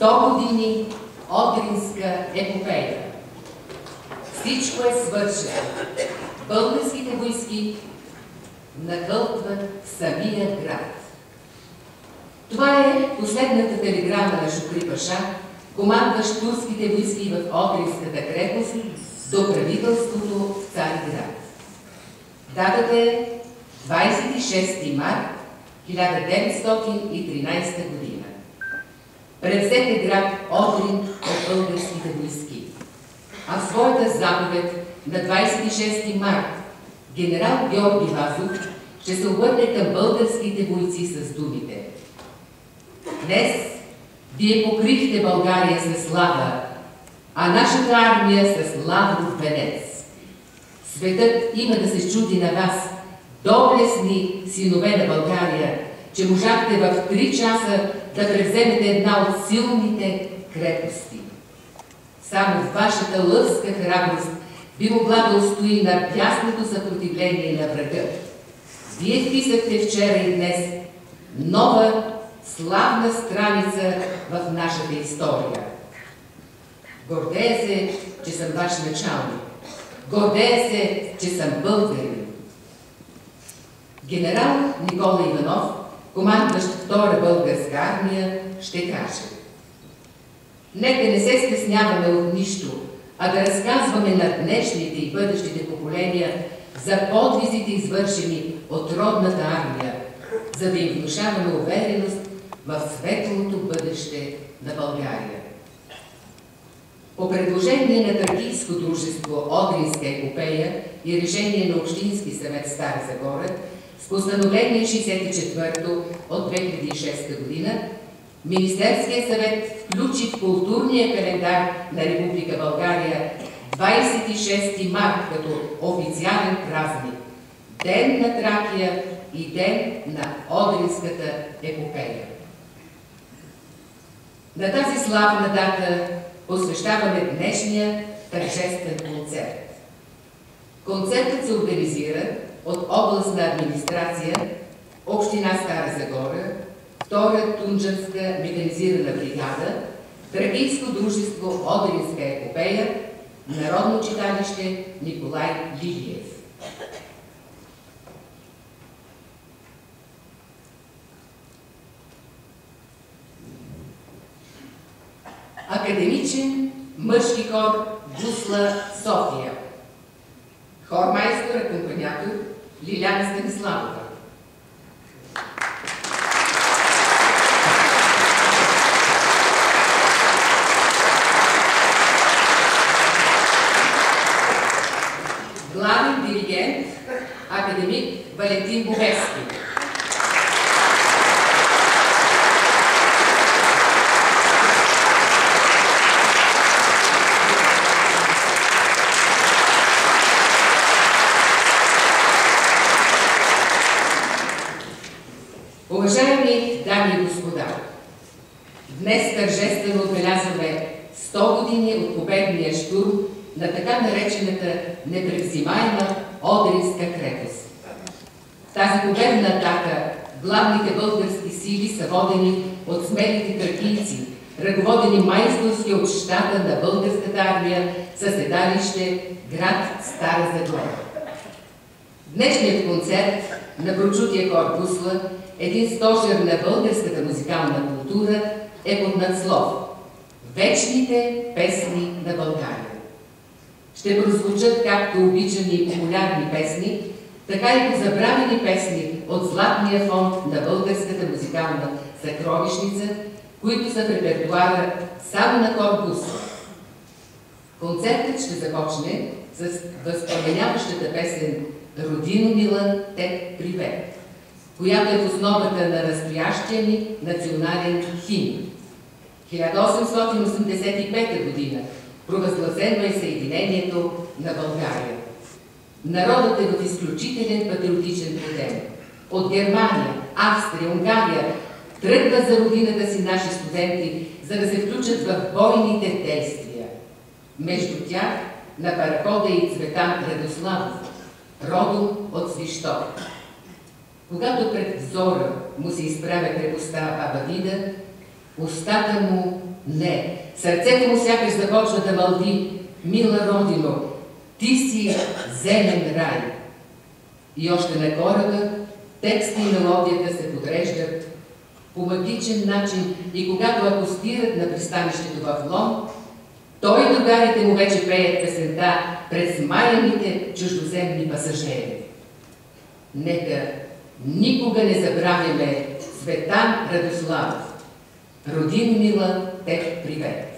100 години Одринска епопея. Всичко е свършено. Българските войски нахълтват самия град. Това е последната телеграма на Шукри Паша, командващ турските войски в Одринската крепост до правителството в Цариград. Датата е 26 март 1913 година. Превзете град Одрин от българските войски. А в своята заповед на 26 март генерал Георги Вазов ще се обърне към българските войци с думите: днес вие покрихте България със слава, а нашата армия с лавров венец. Светът има да се чуди на вас, доблестни синове на България, че можахте в 3 часа да превземете една от силните крепости. Само вашата лъвска храброст би могла да устои на бясното съпротивление на врага. Вие вписахте вчера и днес нова, славна страница в нашата история. Гордея се, че съм ваш началник. Гордея се, че съм българин. Генерал Никола Иванов, командващ Втора българска армия, ще каже: нека не се стесняваме от нищо, а да разказваме на днешните и бъдещите поколения за подвизите, извършени от родната армия, за да им внушаваме увереност в светлото бъдеще на България. По предложение на Тракийско дружество Одринска епопея и решение на Общински съвет Стара Загора с постановление 64 от 2006 година, Министерският съвет включи в културния календар на Република България 26 март като официален празник, Ден на Тракия и Ден на Одринската епопея. На тази славна дата посвещаваме днешния тържествен концерт. Концертът се организира от областна администрация, Община Стара Загора, Втора Тунджанска механизирана бригада, Тракийско дружество Одринска епопея, Народно читалище Николай Лилиев. Академичен мъжки хор Гусла София. Хормайстор, акомпаниатор Лиляна Станиславова. Главен диригент академик Валентин Бобевски. Уважаеми дами и господа, днес тържествено отбелязваме 100 години от победния щурм на така наречената непревзимаема Одринска крепост. В тази победна атака главните български сили са водени от смелите тракийци, ръководени майсторски от щата на българската армия със седалище град Стара Загора. Днешният концерт на прочутия хор Гусла, един стожер на българската музикална култура, е под надслов „Вечните песни на България“. Ще прозвучат както обичани и популярни песни, така и позабравени песни от златния фонд на българската музикална съкровищница, които са в репертуара само на хор Гусла. Концертът ще започне с възпоменяващата песен „Родино мила, теб привет“, която е в основата на настоящия ни национален химн. 1885 година провъзгласено е съединението на България. Народът е в изключителен патриотичен подем. От Германия, Австрия, Унгария тръгват за родината си наши студенти, за да се включат в бойните действия. Между тях на парахода и Цветан Радославов, родом от Свищов. Когато пред взора му се изправя крепостта Абавида, устата му Не, сърцето му сякаш започва да мълви: мила родино, ти си земен рай. И още на кораба текста и мелодията се подреждат по магичен начин и когато акостират на пристанището в Лом, той и другарите му вече пеят песента пред смаяните чуждоземни пасажери. Нека никога не забравяме Цветан Радославов. Родин мила, теб привет!